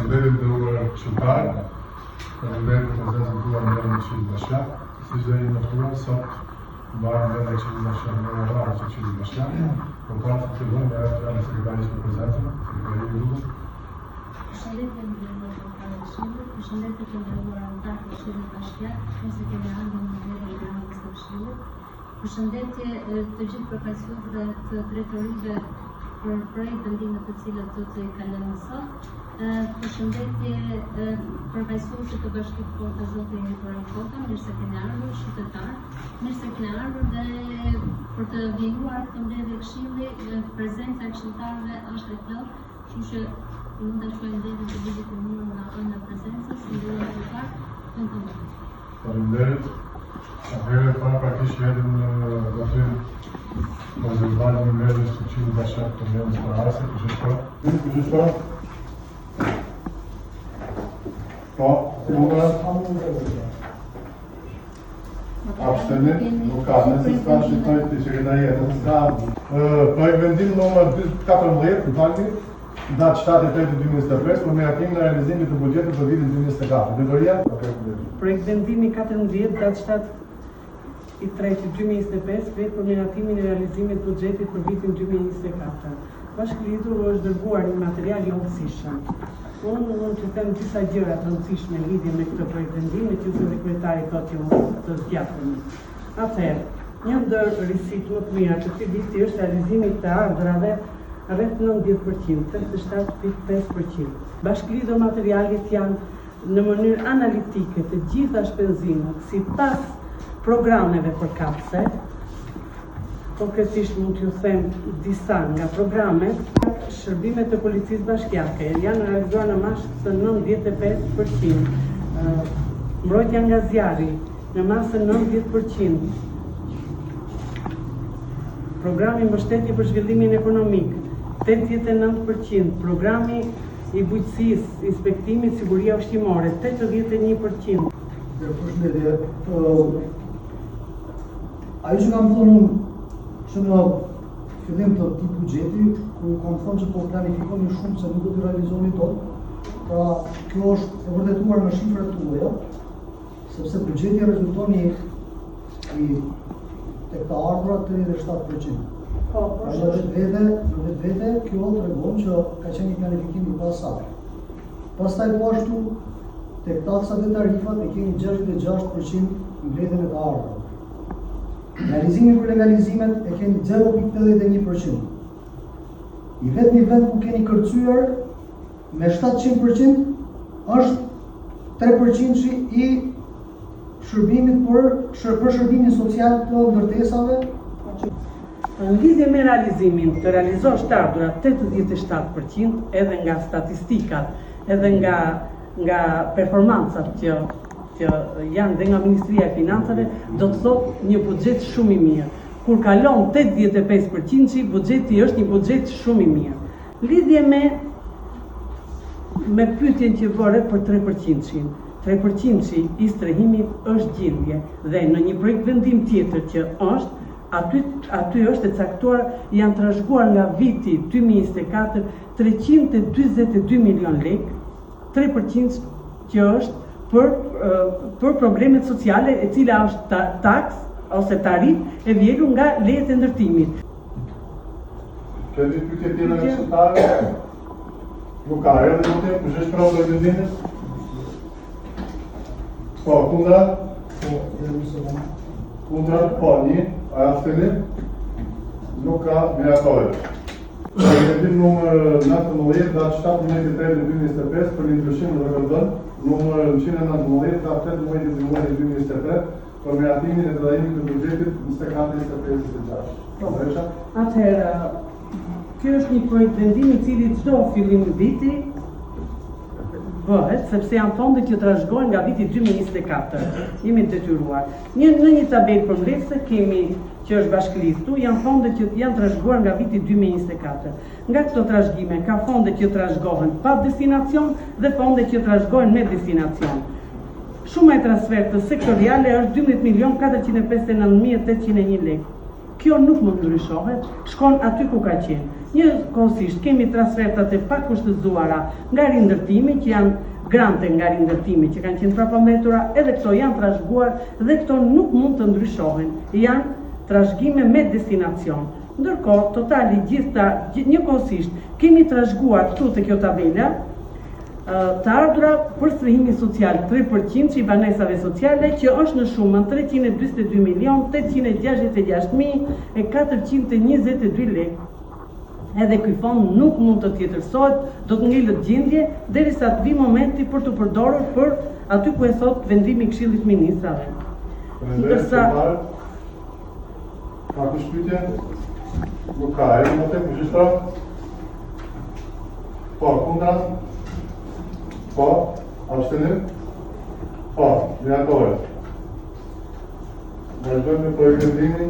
Faleminderit nderuar qytetar, faleminderit për prezencën tuaj në vendin e Këshillit Bashkiak. Siç do jeni njofuar, sot mbarëm vendin e Këshillit Bashkiak në orën e Këshillit Bashkiak. Por para të fillojmë me fjalën e sekretarisë për prezencën, sekretari i grupit. Përshëndetje nderuar Këshillit, përshëndetje të nderuar anëtar të Këshillit Bashkiak, ose general në nivelin e Radhës së Këshillit. Përshëndetje të gjithë përfaqësuesve të drejtorive për projekt vendimet të cilët do të kalojnë sot. Përshëndetje përfaqësuesit të Bashkisë Kota Zoti Nikolaj Kota, mirë se keni ardhur, qytetar, mirë se keni ardhur dhe për të vijuar këtë mbledhje këshilli, prezenca e këshilltarëve është e plot, kështu që mund ta shojmë mbledhjen të vitit të mirë nga ana e prezencës, nderuar qytetar, kontinent. Faleminderit. Atëherë para praktikisht vetëm do të konservojmë në mbledhjes së Këshillit Bashkiak të vendit të Arasë, kështu Po, abstenit, nuk ka, nëse s'ka shqitoj të sekretariat, nëse s'ka projekt vendim numër 14, datë 7/8/2025 për miratimin e realizimit të buxhetit për vitin 2024. Detoria? Projekt vendimi 14, datë 7/3/2025 vetë për miratimin e realizimit të buxhetit për vitin 2024. Bashkëlidur është dërguar një material i rëndësishëm. Unë mund të them disa gjëra të rëndësishme në lidhje me këtë projekt vendimi që sekretari thotë që mund të zgjatemi. Atëherë, një ndër risitë më të mira të këtij viti është realizimi të ardhurave rreth 90%, 87.5%. Bashkëlidhur materialet janë në mënyrë analitike të gjitha shpenzimet sipas programeve përkatëse. Konkretisht mund t'ju them disa nga programet. Shërbimet e policisë bashkiake janë realizuar në masë 95%, mbrojtja nga zjarri në masë 90%, programi mbështetje për zhvillimin ekonomik 89%, programi i bujqësisë, inspektimit siguria ushqimore 81%. Përshëndetje, ajo që kam thonë që në fillim të këtij buxheti, ku kam thënë që po planifikoni shumë se nuk do të realizoni dot, pra kjo është e vërtetuar në shifrat tuaja, sepse buxheti rezulton i tek të ardhurat 37%. Në vetvete kjo tregon që ka qenë një planifikim i pasaktë. Pastaj po ashtu tek taksat e tarifat e kemi 66% mbledhjen e të ardhurave. Realizimi për legalizimet e keni 0.81%. I vetë një vend ku keni kërcyer me 700% është 3% i shërbimit për shërbimin social të ndërtesave. Në lidhje me realizimin të realizosh të ardhurat 87% edhe nga statistikat, edhe nga performancat që janë dhe nga Ministria e Financave, do të thotë një buxhet shumë i mirë. Kur kalon 85%, buxheti është një buxhet shumë i mirë. Lidhje me pyetjen që bëre për 3%. 3% i strehimit është gjendje dhe në një projekt vendim tjetër që është, aty është e caktuar, janë trashëguar nga viti 2024 342 milion lekë, 3% që është për problemet sociale, e cila është taks ose tarif e vjelur nga lejet e ndërtimit. Kemi pyetje tjera nga qytetarët? Nuk ka, edhe nuk e kush është pranë të vendimit? Po, kundra? Kundra, po, një, abstenit? Nuk ka, miratorë. Vendim numër 19, datë 7/3/2025 për një ndryshim në rregullim numër 119, datë 8/1/2023 për miratimin e trajtimit të buxhetit 24-25-26. Atëherë, ky është një projekt vendimi i cili çdo fillim viti bëhet, sepse janë fonde që trashëgohen nga viti 2024. Jemi detyruar. Në një tabelë përmbledhëse kemi që është bashkëlidhur, janë fonde që janë trashëguar nga viti 2024. Nga këto trashëgime ka fonde që trashëgohen pa destinacion dhe fonde që trashëgohen me destinacion. Shuma e transfertës sektoriale është 12.459.801 lekë. Kjo nuk mund të ndryshohet, shkon aty ku ka qenë. Njëkohësisht kemi transfertat e pakushtëzuara nga rindërtimi që janë grante nga rindërtimi që kanë qenë prapambetura, edhe këto janë trashëguar dhe këto nuk mund të ndryshohen, janë trashëgime me destinacion. Ndërkohë, totali njëkohësisht kemi trashëguar këtu te kjo tabela të ardhura për strehimi social 3% që i banesave sociale që është në shumën 322.866.422 lekë. Edhe ky fond nuk mund të tjetërsohet, do të ngjilet gjendje derisa të vi momenti për të përdorur për aty ku e thot vendimi i Këshillit të Ministrave. Ndërsa ka pyetje? Nuk ka, e më të përgjithra? Po, kundra? Po, abstenim? Po, miratohet. Vazhdojmë me projektimin.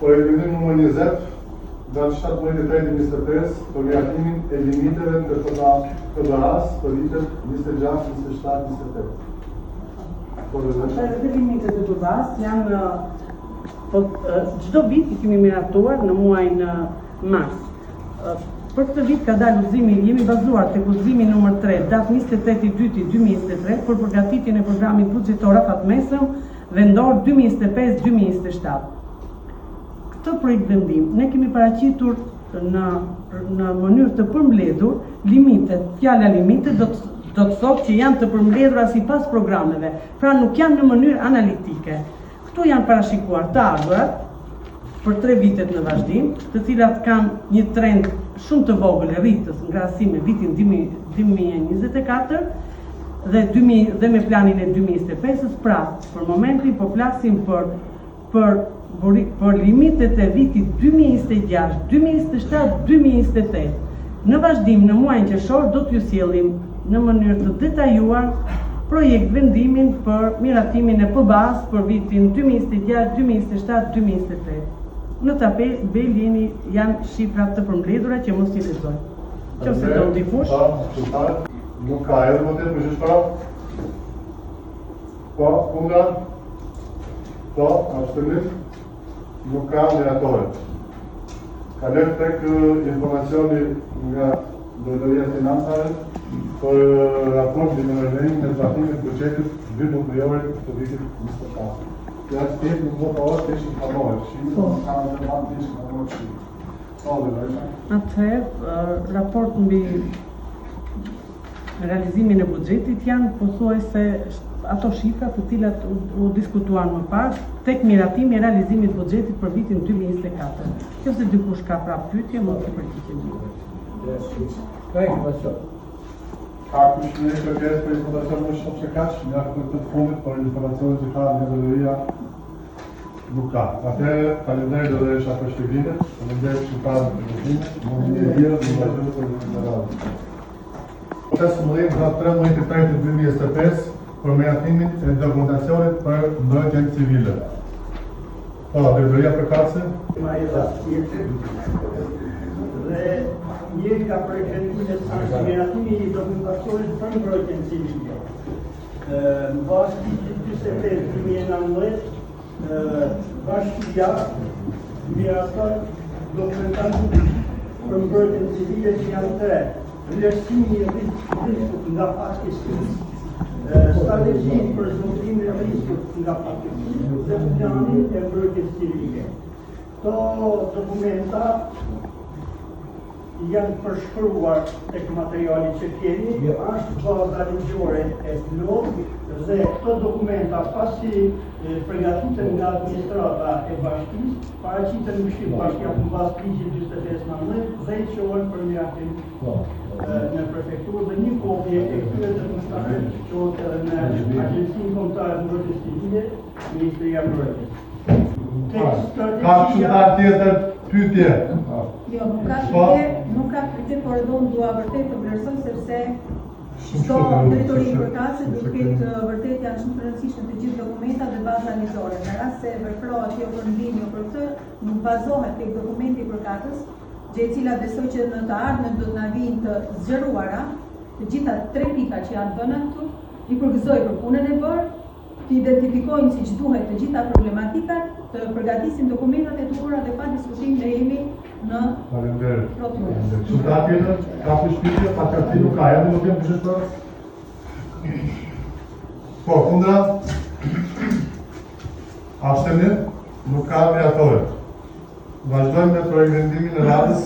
Projektimin numër 20, datë 17/3/25 për miratimin e limiteve të KDA-s për vitet 26, 27, 28. Dhe limitet e KDA-s janë çdo vit I kemi miratuar në muajin mars. Për këtë vit ka dalë udhëzimi, jemi bazuar tek udhëzimi numër 3, datë 28/2/2023 për përgatitjen e programit buxhetor afatmesëm vendor 2025-2027. Këtë projekt vendim ne kemi paraqitur në mënyrë të përmbledhur limitet. Fjala limitet do të thotë që janë të përmbledhura sipas programeve, pra nuk janë në mënyrë analitike. Këtu janë parashikuar të ardhurat për 3 vitet në vazhdim, të cilat kanë një trend shumë të vogël e rritjes në krahasim me vitin 2024 dhe me planin e 2025-s, pra për momentin po flasim për limitet e vitit 2026, 2027, 2028. Në vazhdim në muajin qershor do t'ju sjellim në mënyrë të detajuar projekt vendimin për miratimin e PBA-s për vitin 2026, 2027, 2028. Në tabelë janë shifrat të përmbledhura që mos I lexoj. Nëse do ndihmosh. Nuk ka edhe më të përgjithshtra. Po, kundra? Po, abstenim? Nuk ka, miratohet. Kalojmë tek informacioni nga Drejtoria e Financave për raportin e menaxherimit të zbatimit të buxhetit 12 të vitit 24. Ja stet nuk do të është tesh informohet. Shimi nuk ka të marrë tesh informohet. Atëherë, raport mbi realizimin e buxhetit janë pothuajse ato shifra të cilat u diskutuan më parë tek miratimi I realizimit të buxhetit për vitin 2024. Nëse dikush ka prapë pyetje, mund të përgjigjet. Ka kushte kërkesë për informacion më shumë se kaq, nga këtë fundit për informacionin që ka nga Drejtoria nuk ka. Atëherë, faleminderit edhe isha për shpjegimet, faleminderit që ka shpjegimet, mund të jeni në vazhdim për informacion. Procesu mëdhim nga 13/3/2025 për miratimin e dokumentacionit për mbrojtjen civile. Po, Drejtoria përkatëse? Dhe njëri ka pretendime se miratimi I dokumentacionit për mbrojtjen civile. Në bazë ligjit 45/2019, bashkia miraton dokumentacion për mbrojtjen civile që janë 3. Vlerësimi I riskut nga fatkeqësia, strategji për zhvillimin e riskut nga fatkeqësia dhe plani e mbrojtjes civile. Këto dokumenta janë përshkruar tek materiali që kemi, është baza ligjore e plot dhe këto dokumenta pasi përgatiten nga administrata e bashkisë, paraqiten në Këshill Bashkia në bazë ligjit 45/19 dhe I qohen për miratim në prefekturë dhe një kopje e këtyre dokumentave qohet edhe në Agjencinë Kombëtare të Mbrojtjes Civile, Ministria e Mbrojtjes. Ka qytetar tjetër pyetje? Jo, nuk ka pyetje, por edhe unë dua vërtet të vlerësoj sepse çdo drejtori përkatëse duhet vërtet janë shumë të rëndësishme të gjithë dokumentat dhe baza ligjore. Në rast se veprohet jo për ndihmë për këtë, nuk bazohet tek dokumenti I përkatës, gjë e cila besoj që në të ardhmen do të na vinë të zgjeruara, të gjitha 3 pika që janë vënë këtu, I përgëzoj për punën e bërë të identifikojnë siç duhet të gjitha problematikat, të përgatisin dokumentat e duhura dhe pa diskutim ne jemi në rrotullim. Rezultat tjetër, ka përshpitje, patërti nuk ka, edhe nuk jem përshpitje. Po, kundra, abstenim, nuk ka miratorë. Vazhdojmë me projektimin e radhës.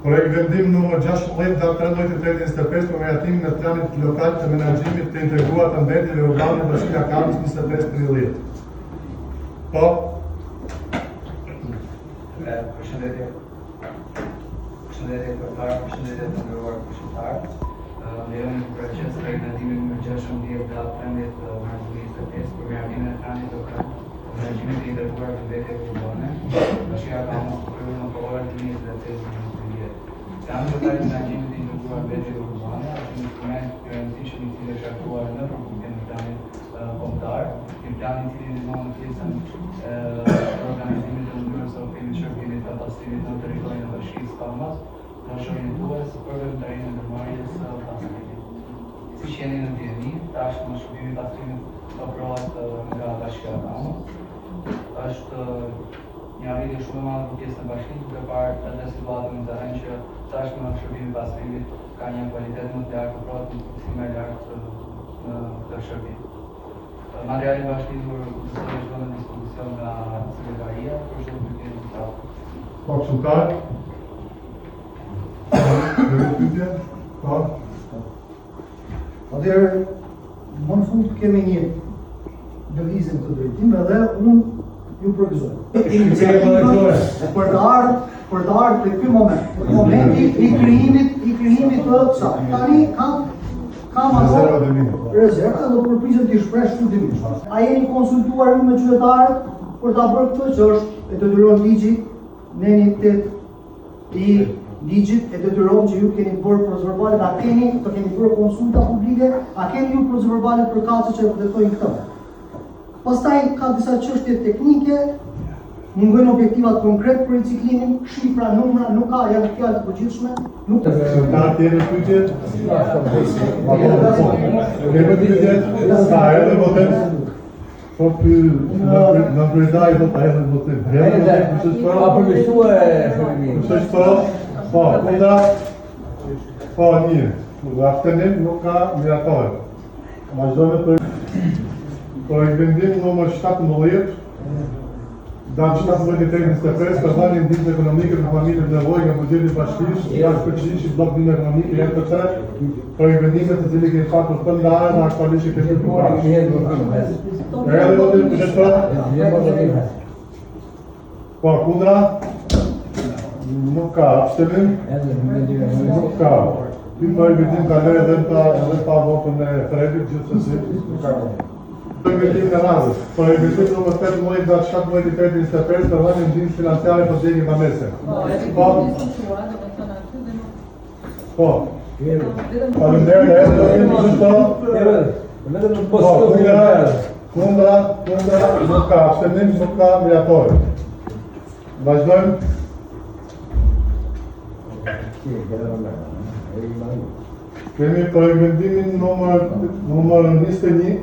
Projekt vendim numër 16/13/25 për miratimin e planit lokal të menaxhimit të integruar të mbetjeve urbane në Bashkia Kamës 25/13. Po. Përshëndetje. Përshëndetje kryetar, përshëndetje të nderuar këshilltar. Lejoni të përgjigjes projekt vendimi numër 16/13/25 për miratimin e planit lokal të menaxhimit të integruar të mbetjeve urbane në Bashkia Kamës në kohën e 2025. Plani lokal të menaxhimit të integruar mbetjeve urbane është një instrument i rëndësishëm i cili është aktuar në përputhje me planin kombëtar, një plan i cili ndihmon në pjesën e organizimit të mënyrës së ofrimit të shërbimit të pastrimit në territorin e Bashkisë Kamës, dhe është orientues për veprimtarinë e ndërmarrjes së pastrimit. Siç jeni në dieni, tashmë shërbimi i pastrimit ofrohet nga Bashkia Kamës. Është një arritje shumë e madhe për pjesën e bashkisë, duke parë edhe situatën në terren që tashmë shërbimi i pastrimit ka një kualitet më të lartë, ofrohet një fuqi më lartë në këtë shërbim. Materiali i bashkisur është në dispozicion nga sekretaria për shërbim të tij. Po, këshilltar. Pyetje? Po. Atëherë, më në fund kemi një lëvizje të drejtim edhe unë ju propozoj. Për të ardhur te ky moment, momenti i krijimit të kësaj. Tani kam ato rezerva dhe përpiqem të shpreh shkurtimisht. A jeni konsultuar ju me qytetarët për ta bërë këtë që është e detyron ligji, neni 8 i ligjit e detyron që ju keni bërë procedurale, a keni bërë konsulta publike, a keni ju procedurale për kaqe që vërtetojnë këtë. Pastaj ka disa çështje teknike, mungojnë objektivat konkret për riciklimin, shifra, numra, nuk ka, janë fjalë të përgjithshme, nuk të Ka tjetër pyetje? Kemi pyetje? Ka edhe votim? Po ky në kryetari do ta hedhë votim. A përmirësua shërbimin. Po, kundra? Po, një. Abstenim nuk ka miratorë. Vazhdojmë për vendim numër 17 datë 17/8/25 për dhënien e ndihmës ekonomike për familjet me nevojë nga buxheti i bashkisë, jashtë përgjithshëm blok ndihmë ekonomike NPC, për vendimet të cilit kemi pasur të ndarë në aktualisht kemi punuar. Edhe votim për çfarë? Po, kundra? Nuk ka abstenim. Nuk ka. Ky vendim ka lënë edhe pa votën e Fredit gjithsesi. Nuk ka. Vendim në radhës. Vendim numër 18 datë 17/8/25 për dhënien e ndihmës financiare për djegjen banese. Po. Faleminderit edhe kundra, nuk ka abstenim, nuk ka miratorë. Vazhdojmë. Kemi vendimin numër 21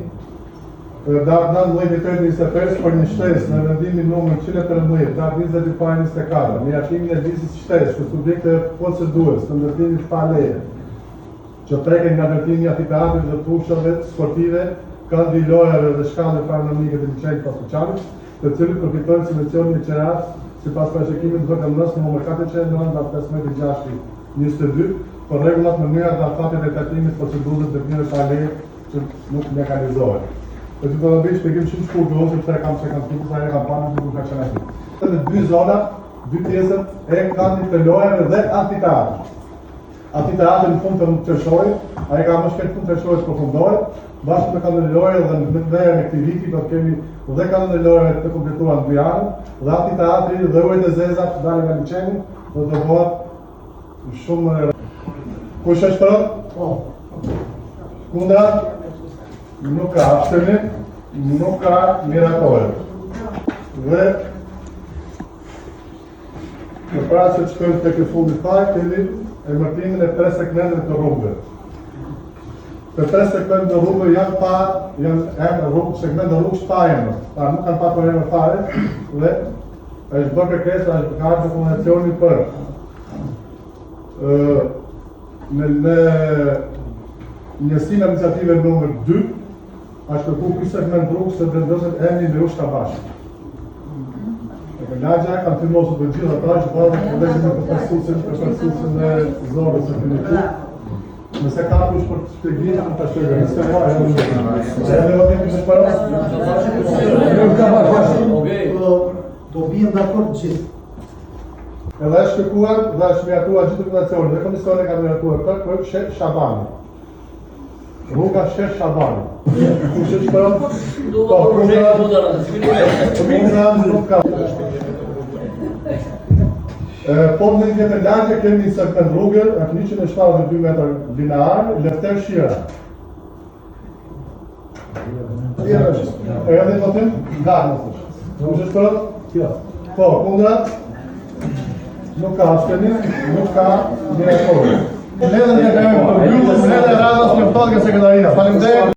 datë 19/8/25 për një shtesë në vendimin numër 113 datë 20/24 miratimin e listit shtesë për subjekte procedurës të ndërtimit pa leje që preken nga ndërtimi i amfiteatrit dhe fushave sportive, këndi lojave dhe shkallë paranormike të liçenit pasuqanit, të cilët përfitojnë subvencionin e qeras sipas parashikimit të VKM-s numër 409/15/6/22 për rregullat, mënyrat dhe afatet e trajtimit procedurës ndërtimit pa leje që nuk legalizohen. Për të bëjë shpjegim shumë shkurtër, sepse kam thënë sa herë kam parë nuk ka qenë ashtu. Në dy zona, dy pjesët e këndit të lojave dhe amfiteatrit. Amfiteatri në fund të qershorit, ai ka më shpejt fund të qershorit përfundohet, bashkë me këndin e lojave dhe në verën e këtij viti do kemi dhe këndin e lojave të kompletuar në 2 javë, dhe amfiteatri dhe ujët e zeza që dalin nga liçeni do të bëhet shumë kush është për? Kundra? Nuk ka abstenim, nuk ka miratorë. Dhe në para se të shkojmë tek e fundit fare, kemi emërtimin e 3 segmenteve të rrugëve. Të 3 segmente të rrugëve janë segmente të rrugës pa emër. Nuk kanë patur emër fare dhe është bërë kërkesa ka dokumentacioni për në njësinë administrative numër 2 është kërku ky segment rrugës të vendoset emri në Ushta Bashkë. Lagja kanë firmosur të gjitha ata që bërë kolegjin e përfaqësuesin e zonës së Filipiut. Nëse ka kush për të shpjegimin, mund ta shpjegoj. Nëse ka, do bien dakord gjithë. edhe është kërkuar dhe është miratuar gjithë dokumentacionin dhe komisioni ka miratuar për Sheh Shabani. Rruga Sheh Shabani. Kush është për? Rruga nuk ka. Po në një të lagje kemi një segment rrugër, e 172 metra linear, Lefter Shira. E edhe votim? Garë, kush është për? Kjo. Po, kundrat? Nuk ka abstenim, nuk ka miratuar. Ledhen e kërëm për gjurës, ledhen e radhës në pëtët nga sekretaria. Faleminderit.